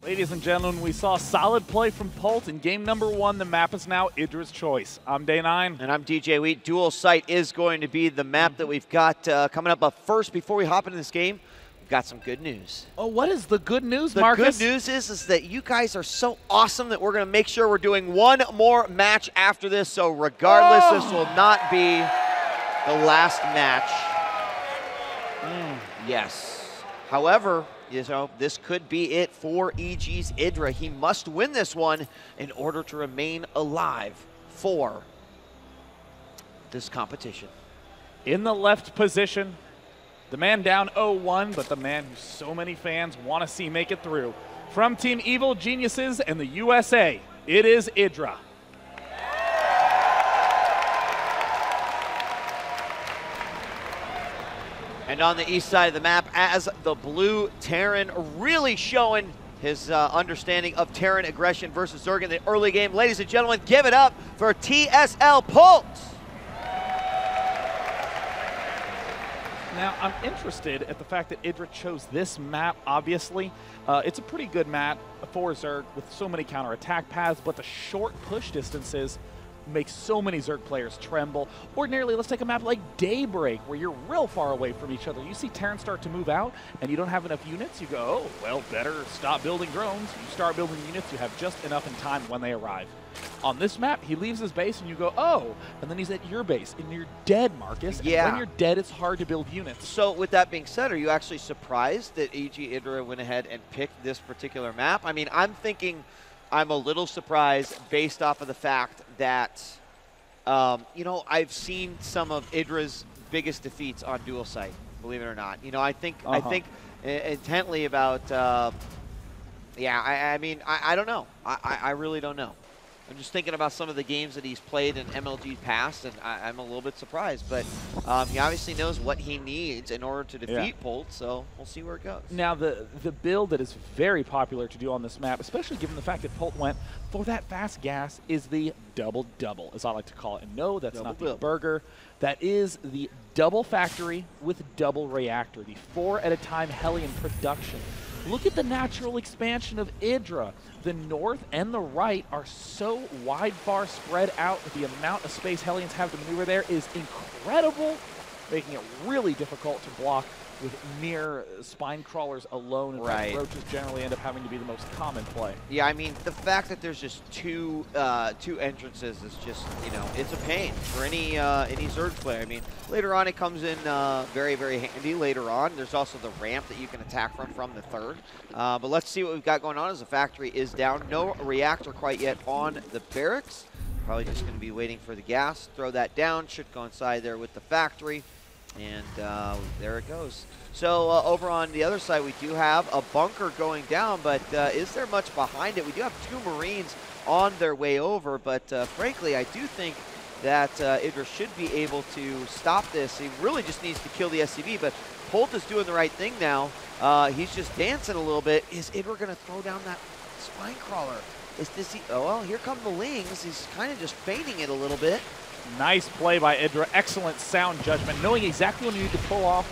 Ladies and gentlemen, we saw solid play from Polt in game number 1. The map is now Idra's choice. I'm Day 9. And I'm DJ Wheat. Dual site is going to be the map that we've got coming up. But first, before we hop into this game, we've got some good news. Oh, what is the good news, Marcus? The good news is that you guys are so awesome that we're going to make sure we're doing one more match after this. So regardless, this will not be the last match. Yes. However, this could be it for EG's Idra. He must win this one in order to remain alive for this competition. In the left position, the man down 0-1, but the man who so many fans want to see make it through. From Team Evil Geniuses and the USA, it is Idra. And on the east side of the map, as the blue Terran really showing his understanding of Terran aggression versus Zerg in the early game. Ladies and gentlemen, give it up for TSL Polt. Now, I'm interested at the fact that Idra chose this map, obviously. It's a pretty good map for Zerg with so many counterattack paths, but the short push distances make so many Zerg players tremble. Ordinarily, let's take a map like Daybreak, where you're real far away from each other. You see Terran start to move out, and you don't have enough units. You go, oh, well, better stop building drones. You start building units, you have just enough in time when they arrive. On this map, he leaves his base, and you go, oh, and then he's at your base, and you're dead, Marcus. Yeah. And when you're dead, it's hard to build units. So with that being said, are you actually surprised that EGIdra went ahead and picked this particular map? I mean, I'm a little surprised based off of the fact that, I've seen some of Idra's biggest defeats on dual site, believe it or not. I think intently about, I don't know. I really don't know. I'm just thinking about some of the games that he's played in MLG past, and I'm a little bit surprised. But he obviously knows what he needs in order to defeat Polt, so we'll see where it goes. Now, the build that is very popular to do on this map, especially given the fact that Polt went for that fast gas, is the double-double, as I like to call it. And no, that's not the burger. That is the double factory with double reactor, the 4-at-a-time Hellion production. Look at the natural expansion of Idra. The north and the right are so wide, far spread out that the amount of space Hellions have to maneuver there is incredible, making it really difficult to block with mere spine crawlers alone. And roaches generally end up having to be the most common play. Yeah, I mean, the fact that there's just two entrances is just, it's a pain for any Zerg player. I mean, later on it comes in very, very handy later on. There's also the ramp that you can attack from the third. But let's see what we've got going on as the factory is down. No reactor quite yet on the barracks. Probably just going to be waiting for the gas. Throw that down. Should go inside there with the factory. And there it goes. So over on the other side, we do have a bunker going down, but is there much behind it? We do have 2 Marines on their way over, but frankly, I do think that Idra should be able to stop this. He really just needs to kill the SCV, but Polt is doing the right thing now. He's just dancing a little bit. Is Idra going to throw down that spine crawler? Oh, well, here come the Lings. He's kind of just fading it a little bit. Nice play by Idra. Excellent sound judgment, knowing exactly when you need to pull off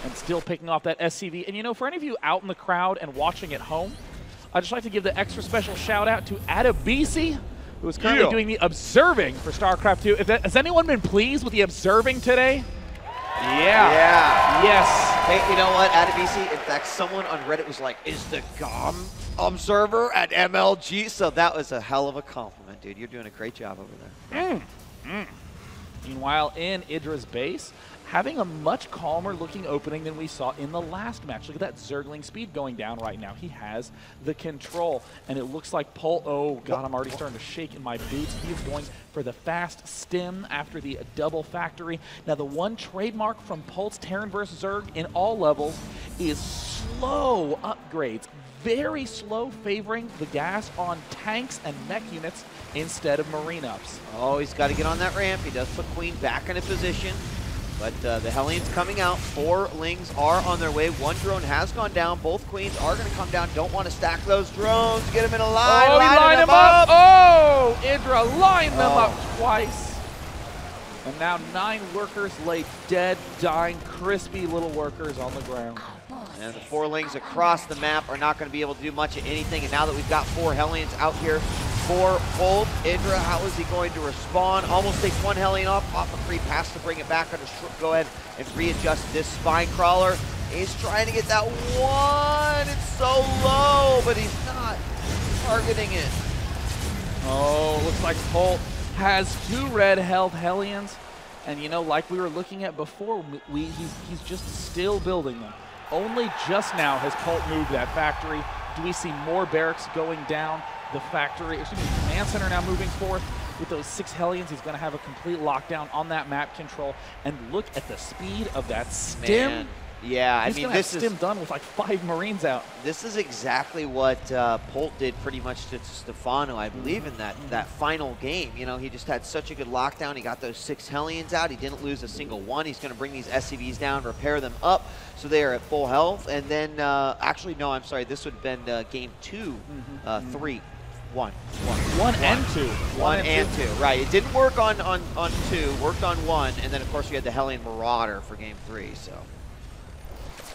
and still picking off that SCV. And for any of you out in the crowd and watching at home, I'd just like to give the extra special shout out to Adabisi, who is currently doing the observing for StarCraft 2. Has anyone been pleased with the observing today? Yeah. Yes. Hey, you know what, Adabisi? In fact, someone on Reddit was like, is the GOM observer at MLG? So that was a hell of a compliment, dude. You're doing a great job over there. Meanwhile, in Idra's base, having a much calmer looking opening than we saw in the last match. Look at that Zergling speed going down right now. He has the control, and it looks like Polt, oh god, I'm already starting to shake in my boots. He is going for the fast stim after the double factory. Now, the one trademark from Polt's Terran versus Zerg in all levels is slow upgrades. Very slow, favoring the gas on tanks and mech units instead of Marine ups. Oh, he's got to get on that ramp. He does put Queen back into position. But the Hellions coming out. 4 Lings are on their way. 1 drone has gone down. Both Queens are going to come down. Don't want to stack those drones. Get them in a line. Oh, he lined them up. Oh, Idra lined them up twice. And now 9 workers lay dead, dying, crispy little workers on the ground. And the 4 Lings across the map are not going to be able to do much of anything. And now that we've got 4 Hellions out here for Polt, Idra, how is he going to respond? Almost takes 1 Hellion off a creep, has to bring it back under. Go ahead and readjust this Spine Crawler. He's trying to get that 1. It's so low, but he's not targeting it. Oh, looks like Polt has 2 red health Hellions. And, you know, like we were looking at before, he's just still building them. Only just now has Polt moved that factory. Do we see more barracks going down? The factory, excuse me, the command center now moving forth with those 6 Hellions. He's going to have a complete lockdown on that map control. And look at the speed of that stim. Man. Yeah, I mean, this is stim done with like 5 Marines out. This is exactly what Polt did pretty much to Stefano, I believe, in that final game. You know, he just had such a good lockdown. He got those 6 Hellions out. He didn't lose a single one. He's going to bring these SCVs down, repair them up, so they are at full health. And then, actually, no, I'm sorry, this would have been game 2, 3. 1 and 2. 1 and 2. Right. It didn't work on 2. Worked on 1, and then of course we had the Hellion Marauder for game 3. So.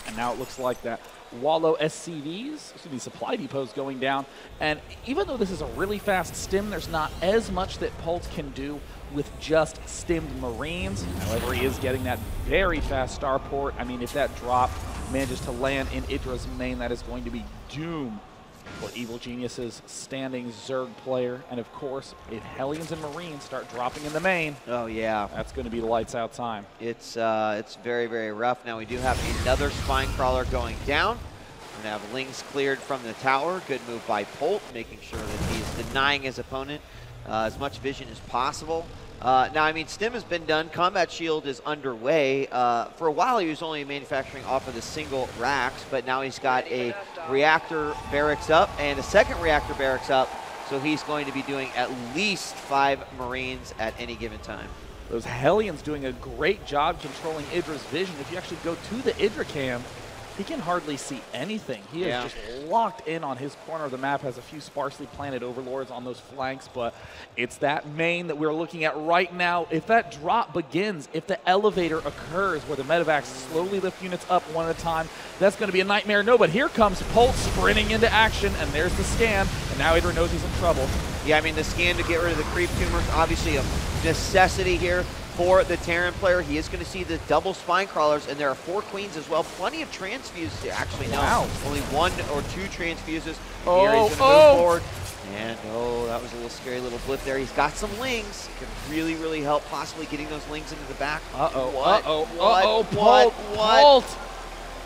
And now it looks like that Wallow SCVs, excuse me, supply depots going down. And even though this is a really fast stim, there's not as much that Polt can do with just stimmed Marines. However, he is getting that very fast starport. I mean, if that drop manages to land in Idra's main, that is going to be doom for Evil Genius's standing Zerg player. And of course, if Hellions and Marines start dropping in the main, oh yeah, that's going to be lights out time. It's very, very rough. Now we do have another Spine Crawler going down. We're going to have Lings cleared from the tower. Good move by Polt, making sure that he's denying his opponent as much vision as possible. Now, I mean, stim has been done. Combat Shield is underway. For a while, he was only manufacturing off of the single racks, but now he's got a reactor barracks up and a second reactor barracks up, so he's going to be doing at least 5 Marines at any given time. Those Hellions doing a great job controlling Idra's vision. If you actually go to the Idra cam, he can hardly see anything. He is just locked in on his corner of the map, has a few sparsely planted overlords on those flanks, but it's that main that we're looking at right now. If that drop begins, if the elevator occurs where the medevacs slowly lift units up one at a time, that's going to be a nightmare. No, but here comes Polt sprinting into action, and there's the scan, and now Idra knows he's in trouble. Yeah, I mean, the scan to get rid of the creep tumors, obviously a necessity here for the Terran player. He is going to see the double Spine Crawlers, and there are 4 Queens as well. Plenty of transfuses. Actually, no, only 1 or 2 transfuses. Here he's going to move forward. And, that was a little scary little blip there. He's got some Lings. It could really, really help possibly getting those Lings into the back.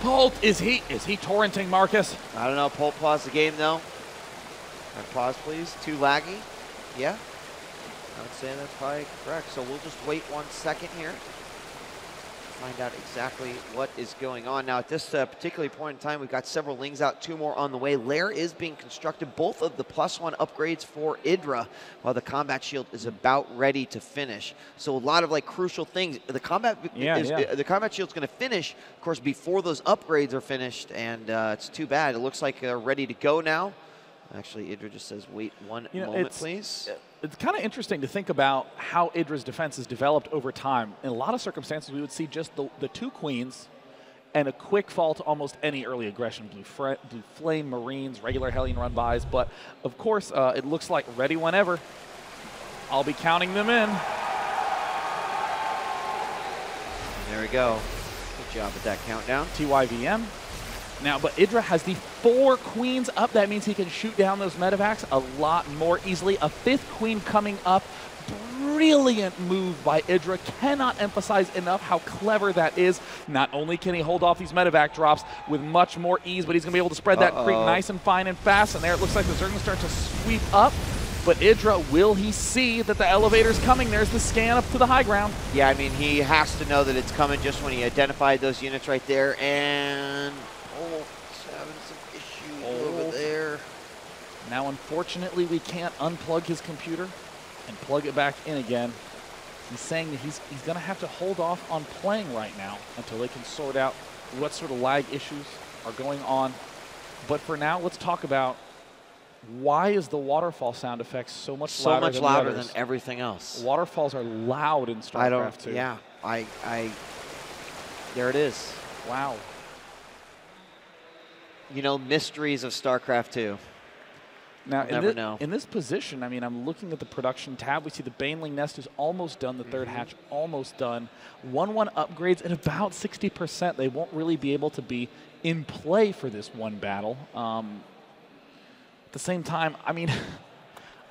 Polt, is he torrenting Marcus? I don't know. Polt paused the game, though. Pause, please. Too laggy. Yeah. I would say that's probably correct. So we'll just wait 1 second here. Find out exactly what is going on. Now, at this particular point in time, we've got several Lings out, 2 more on the way. Lair is being constructed, both of the +1 upgrades for Idra, while the Combat Shield is about ready to finish. So a lot of like crucial things. The Combat Shield's going to finish, of course, before those upgrades are finished, and it's too bad. It looks like they're ready to go now. Actually, Idra just says, wait one moment, please. It's kind of interesting to think about how Idra's defense has developed over time. In a lot of circumstances, we would see just the 2 Queens and a quick fall to almost any early aggression. Blue Flame, Marines, regular Hellion run-bys. But, of course, it looks like ready whenever. I'll be counting them in. There we go. Good job with that countdown. TYVM. Now, but Idra has the 4 Queens up. That means he can shoot down those medevacs a lot more easily. A 5th Queen coming up. Brilliant move by Idra. Cannot emphasize enough how clever that is. Not only can he hold off these medevac drops with much more ease, but he's going to be able to spread that creep nice and fine and fast. And there it looks like the Zerglings start to sweep up. But Idra, will he see that the elevator's coming? There's the scan up to the high ground. Yeah, I mean, he has to know that it's coming just when he identified those units right there. And having some issues over there. Now, unfortunately, we can't unplug his computer and plug it back in again. He's saying that he's going to have to hold off on playing right now until they can sort out what sort of lag issues are going on. But for now, let's talk about why is the waterfall sound effect so much louder than everything else. Waterfalls are loud in StarCraft 2. Yeah, there it is. Wow. you know, mysteries of StarCraft 2. Now, Never in this position, I mean, I'm looking at the production tab. We see the Baneling Nest is almost done, the third hatch almost done. 1-1 upgrades at about 60%. They won't really be able to be in play for this one battle. At the same time, I mean,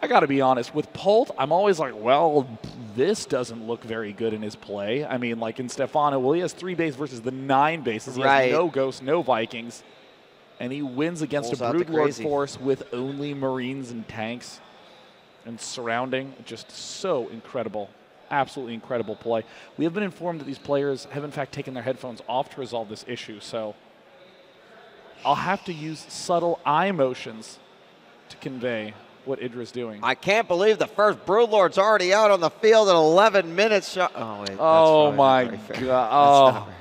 I got to be honest. With Polt, I'm always like, well, this doesn't look very good in his play. I mean, like in Stefano, well, he has 3 base versus the 9 bases. He has no Ghosts, no Vikings. And he wins against a Broodlord force with only Marines and tanks and surrounding. Just so incredible. Absolutely incredible play. We have been informed that these players have, in fact, taken their headphones off to resolve this issue. So I'll have to use subtle eye motions to convey what Idra's doing. I can't believe the first Broodlord's already out on the field at 11 minutes. Oh, wait. Oh, my God. Oh.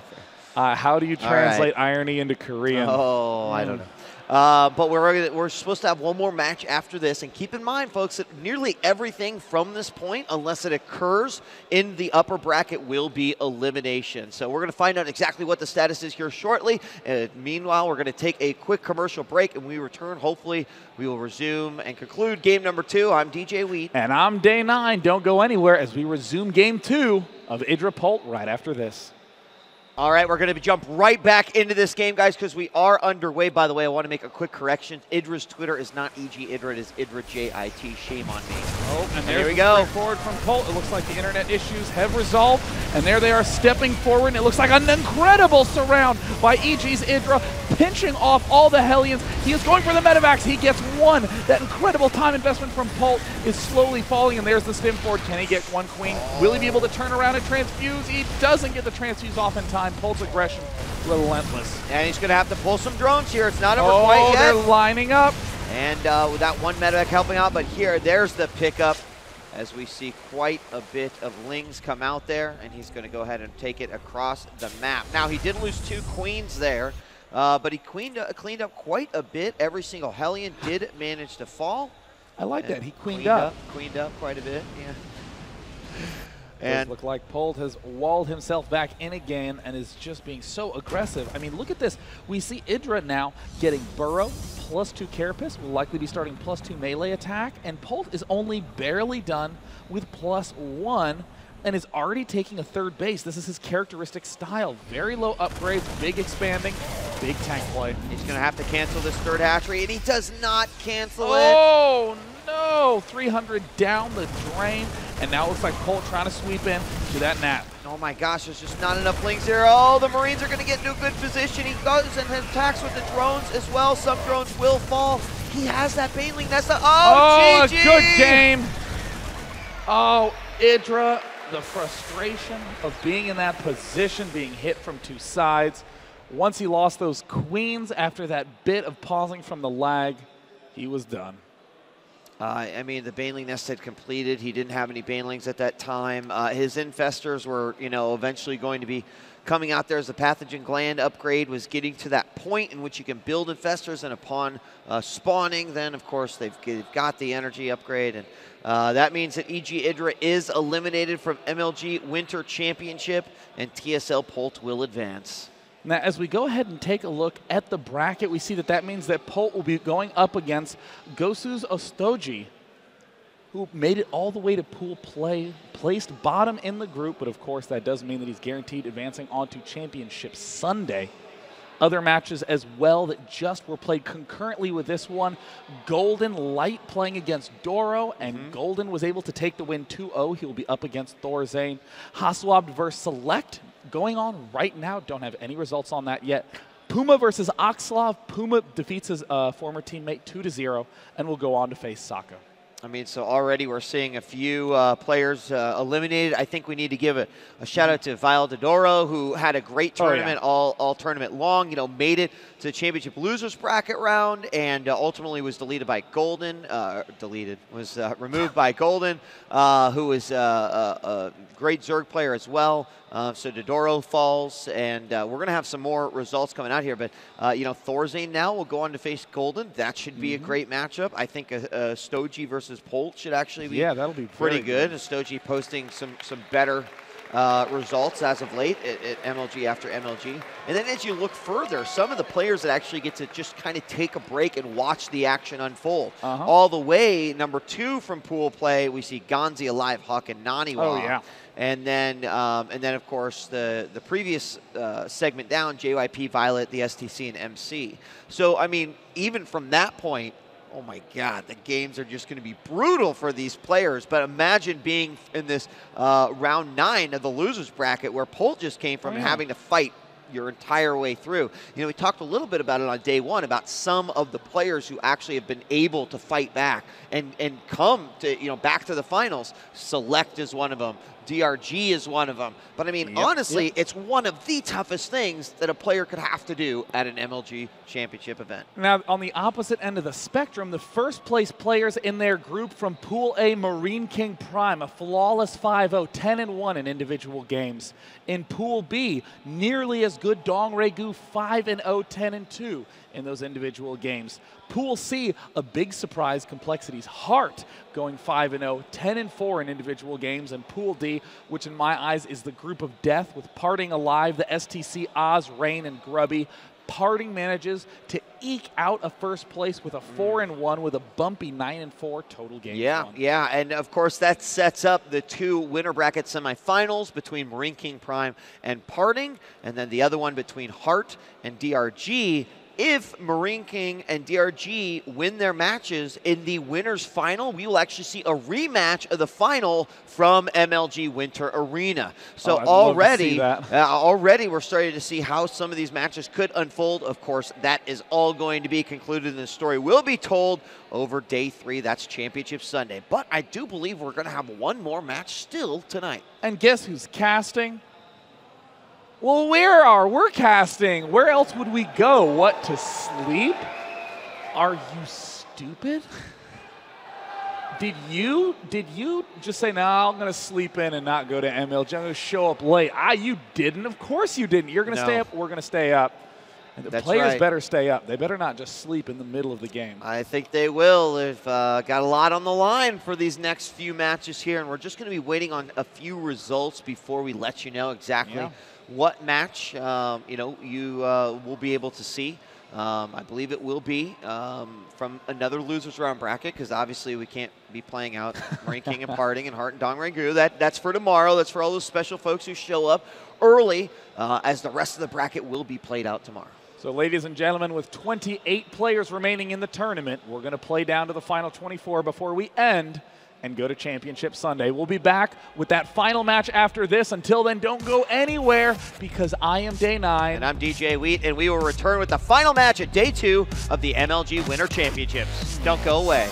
How do you translate irony into Korean? Oh, I don't know. But we're supposed to have one more match after this. And keep in mind, folks, that nearly everything from this point, unless it occurs in the upper bracket, will be elimination. So we're going to find out exactly what the status is here shortly. And meanwhile, we're going to take a quick commercial break. And when we return, hopefully, we will resume and conclude game number 2. I'm DJ Wheat. And I'm Day 9. Don't go anywhere as we resume game 2 of Idra Polt right after this. All right, we're going to jump right back into this game, guys, because we are underway. By the way, I want to make a quick correction. Idra's Twitter is not EGIdra. It is IdraJIT. Shame on me. Oh, and there we go. Forward from Polt. It looks like the internet issues have resolved, and there they are stepping forward, and it looks like an incredible surround by EGIdra, pinching off all the Hellions. He is going for the medevacs. He gets one. That incredible time investment from Polt is slowly falling, and there's the stim forward. Can he get one queen? Will he be able to turn around and transfuse? He doesn't get the transfuse off in time. Polt's aggression, relentless. And he's going to have to pull some drones here. It's not over quite yet. They're lining up. And with that one medevac helping out, but there's the pickup as we see quite a bit of Lings come out there, and he's going to go ahead and take it across the map. Now, he did lose 2 queens there, but he cleaned up quite a bit. Every single Hellion did manage to fall. I like that. He queened up. Queened up quite a bit, yeah. And look like Polt has walled himself back in again and is just being so aggressive. I mean, look at this. We see Idra now getting Burrow, +2 Carapace, will likely be starting +2 melee attack, and Polt is only barely done with +1 and is already taking a 3rd base. This is his characteristic style. Very low upgrades, big expanding, big tank play. He's going to have to cancel this 3rd hatchery, and he does not cancel it. Oh, no! 300 down the drain, and now it looks like Polt trying to sweep in to that nap. Oh my gosh, there's just not enough Lings here. Oh, the Marines are going to get into a good position. He goes and attacks with the drones as well. Some drones will fall. He has that Baneling. That's the GG! A good game. Oh, Idra, the frustration of being in that position, being hit from 2 sides. Once he lost those queens after that bit of pausing from the lag, he was done. I mean, the Baneling Nest had completed. He didn't have any Banelings at that time. His Infestors were, you know, eventually going to be coming out there as the Pathogen Gland upgrade was getting to that point in which you can build Infestors, and upon spawning, then, of course, they've got the energy upgrade. And that means that EGIdra is eliminated from MLG Winter Championship, and TSL Polt will advance. Now, as we go ahead and take a look at the bracket, we see that means that Polt will be going up against Gosu's Ostoji, who made it all the way to pool play, placed bottom in the group, but of course that does mean that he's guaranteed advancing onto Championship Sunday. Other matches as well that just were played concurrently with this one. Golden Light playing against Doro, and Golden was able to take the win 2-0. He will be up against Thorzane. Haswab versus Select going on right now. Don't have any results on that yet. Puma versus Oxlov. Puma defeats his former teammate 2-0 and will go on to face Saka. I mean, so already we're seeing a few players eliminated. I think we need to give a shout out to Vial Dodoro, who had a great tournament all tournament long. You know, made it to the championship losers bracket round, and ultimately was deleted by Golden. Removed by Golden, who is a great Zerg player as well. So Dodoro falls, and we're going to have some more results coming out here. But, you know, Thorzane now will go on to face Golden. That should be a great matchup. I think Stoji versus Polt should actually be that'll be pretty good. Stoji posting some better results as of late at MLG after MLG. And then as you look further, some of the players that actually get to just kind of take a break and watch the action unfold. All the way, number 2 from pool play, we see Gonzi, Alive, Huck, and Naniwa. Oh, yeah. And then of course, the previous segment down, JYP, Violet, the STC, and MC. So, I mean, even from that point, oh my God, the games are just going to be brutal for these players. But imagine being in this round 9 of the losers bracket where Polt just came from and having to fight your entire way through. You know, we talked a little bit about it on day 1 about some of the players who actually have been able to fight back and come to, you know, back to the finals. Select is one of them. DRG is one of them. But I mean, honestly, it's one of the toughest things that a player could have to do at an MLG championship event. Now, on the opposite end of the spectrum, the first place players in their group from Pool A, Marine King Prime, a flawless 5-0, 10-1 in individual games. In Pool B, nearly as good Dong Regu, 5-0, 10-2 in those individual games. Pool C, a big surprise, Complexity's Heart, going 5-0, 10-4 in individual games. And Pool D, which in my eyes is the group of death with Parting Alive, the STC, Oz, Rain, and Grubby. Parting manages to eke out a first place with a 4-1 with a bumpy 9-4 total game. Yeah, and of course that sets up the 2 winner bracket semifinals between Marine King Prime and Parting, and then the other one between Heart and DRG. If Marine King and DRG win their matches in the winners final, we will actually see a rematch of the final from MLG Winter Arena. So already we're starting to see how some of these matches could unfold. Of course, that is all going to be concluded, and the story will be told over day 3. That's Championship Sunday. But I do believe we're going to have one more match still tonight. And guess who's casting? Well, we're casting. Where else would we go? What, to sleep? Are you stupid? Did you just say, no, I'm going to sleep in and not go to MLG? I'm going to show up late. You didn't. Of course you didn't. You're going to stay up. We're going to stay up. And the players better stay up. They better not just sleep in the middle of the game. I think they will. They've got a lot on the line for these next few matches here, and we're just going to be waiting on a few results before we let you know exactly what match you will be able to see. I believe it will be from another losers round bracket, because obviously we can't be playing out Marine King and Parting and Heart and Dong Regu. That's for tomorrow. That's for all those special folks who show up early, as the rest of the bracket will be played out tomorrow. So, ladies and gentlemen, with 28 players remaining in the tournament, we're going to play down to the final 24 before we end and go to Championship Sunday. We'll be back with that final match after this. Until then, don't go anywhere, because I am Day 9. And I'm DJ Wheat, and we will return with the final match at Day 2 of the MLG Winter Championships. Don't go away.